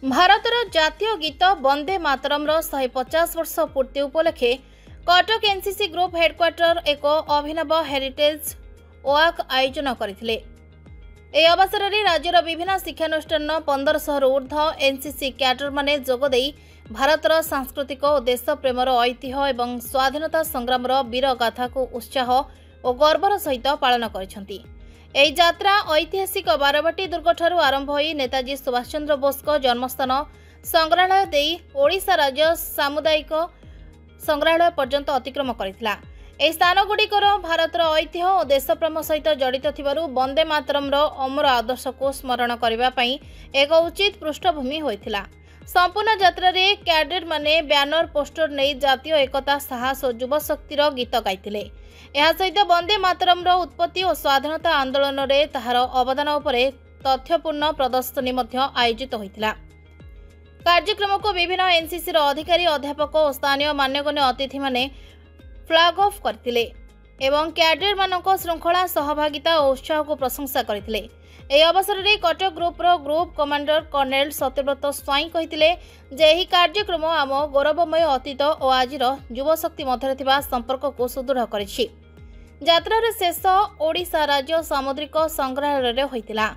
ଭାରତର ଜାତୀୟ ଗୀତ ବନ୍ଦେ ମାତରମ୍ର 150 ବର୍ଷ ପୂର୍ତ୍ତି ଉପଲକ୍ଷେ କଟକ ଏନସିସି ଗ୍ରୁପ ହେଡକ୍ୱାର୍ଟର ଏକ ଅଭିନବ ହେରିଟେଜ ୱାକ୍ ଆୟୋଜନ କରିଥିଲେ। ଏହି ଅବସରରେ ରାଜ୍ୟର ବିଭିନ୍ନ ଶିକ୍ଷାନୁଷ୍ଠାନର 1500 ଊର୍ଦ୍ଧ୍ୱ ଏନସିସି କ୍ୟାଡରମାନେ ଯୋଗଦେଇ ଭାରତର ସାଂସ୍କୃତିକ ଓ ଦେଶ ପ୍ରେମର ଐତିହ୍ୟ ଏବଂ ସ୍ୱାଧୀନତା ସଂଗ୍ରାମର ବୀର ଗାଥାକୁ ଉତ୍ସାହ ଓ ଗର୍ବର ସହିତ ପାଳନ କରିଛନ୍ତି। ଏହି ଯାତ୍ରା ଐତିହାସିକ ବାରବାଟୀ ଦୁର୍ଗଠାରୁ ଆରମ୍ଭ ହୋଇ ନେତାଜୀ ସୁଭାଷ ଚନ୍ଦ୍ର ବୋଷଙ୍କ ଜନ୍ମସ୍ଥାନ ସଂଗ୍ରହାଳୟ ଦେଇ ଓଡ଼ିଶା ରାଜ୍ୟ ସାମୁଦାୟିକ ସଂଗ୍ରହାଳୟ ପର୍ଯ୍ୟନ୍ତ ଅତିକ୍ରମ କରିଥିଲା। ଏହି ସ୍ଥାନଗୁଡ଼ିକର ଭାରତର ଐତିହ୍ୟ ଓ ଦେଶପ୍ରେମ ସହିତ ଜଡ଼ିତ ଥିବାରୁ ବନ୍ଦେ ମାତରମ୍ର ଅମର ଆଦର୍ଶକୁ ସ୍ମରଣ କରିବା ପାଇଁ ଏକ ଉଚିତ ପୃଷ୍ଠଭୂମି ହୋଇଥିଲା। ସମ୍ପୂର୍ଣ୍ଣ ଯାତ୍ରାରେ କ୍ୟାଡେଟମାନେ ବ୍ୟାନର ପୋଷ୍ଟର ନେଇ ଜାତୀୟ ଏକତା ସାହସ ଓ ଯୁବଶକ୍ତିର ଗୀତ ଗାଇଥିଲେ। ଏହା ସହିତ ବନ୍ଦେ ମାତରମ୍ର ଉତ୍ପତ୍ତି ଓ ସ୍ୱାଧୀନତା ଆନ୍ଦୋଳନରେ ତାହାର ଅବଦାନ ଉପରେ ତଥ୍ୟପୂର୍ଣ୍ଣ ପ୍ରଦର୍ଶନୀ ମଧ୍ୟ ଆୟୋଜିତ ହୋଇଥିଲା। କାର୍ଯ୍ୟକ୍ରମକୁ ବିଭିନ୍ନ ଏନସିସିର ଅଧିକାରୀ ଅଧ୍ୟାପକ ଓ ସ୍ଥାନୀୟ ମାନ୍ୟଗଣ୍ୟ ଅତିଥିମାନେ ଫ୍ଲାଗ ଅଫ୍ କରିଥିଲେ ଏବଂ କ୍ୟାଡେଟମାନଙ୍କ ଶୃଙ୍ଖଳା ସହଭାଗିତା ଓ ଉତ୍ସାହକୁ ପ୍ରଶଂସା କରିଥିଲେ। ଏହି ଅବସରରେ କଟକ ଗ୍ରୁପର group commander colonel Satyabrata Swain କହିଥିଲେ ଯେ ଏହି କାର୍ଯ୍ୟକ୍ରମ ଆମ ଗୌରବମୟ ଅତୀତ ଓ ଆଜିର ଯୁବଶକ୍ତି ମଧ୍ୟରେ ଥିବା ସମ୍ପର୍କକୁ ସୁଦୃଢ଼ କରିଛି। ଯାତ୍ରାର ଶେଷ ଓଡ଼ିଶା ରାଜ୍ୟ ସାମୁଦ୍ରିକ ସଂଗ୍ରହାଳୟରେ ହୋଇଥିଲା,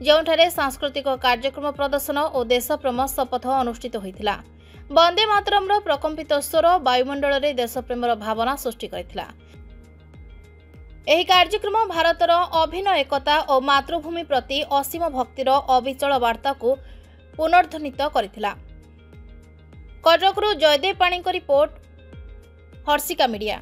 ଯେଉଁଠାରେ ସାଂସ୍କୃତିକ କାର୍ଯ୍ୟକ୍ରମ ପ୍ରଦର୍ଶନ ଓ ଦେଶପ୍ରେମ ଶପଥ ଅନୁଷ୍ଠିତ ହୋଇଥିଲା। ବନ୍ଦେ ମାତରମ୍ର ପ୍ରକମ୍ପିତ ସ୍ୱର ବାୟୁମଣ୍ଡଳରେ ଦେଶପ୍ରେମର ଭାବନା ସୃଷ୍ଟି କରିଥିଲା। ଏହି କାର୍ଯ୍ୟକ୍ରମ ଭାରତର ଅଭିନ୍ନ ଏକତା ଓ ମାତୃଭୂମି ପ୍ରତି ଅସୀମ ଭକ୍ତିର ଅବିଚଳ ବାର୍ତ୍ତାକୁ ପୁନର୍ଧ୍ୱନିତ କରିଥିଲା। କଟକରୁ ଜୟଦେବ ପାଣିଙ୍କ ରିପୋର୍ଟ, ହର୍ଷିକା ମିଡିଆ।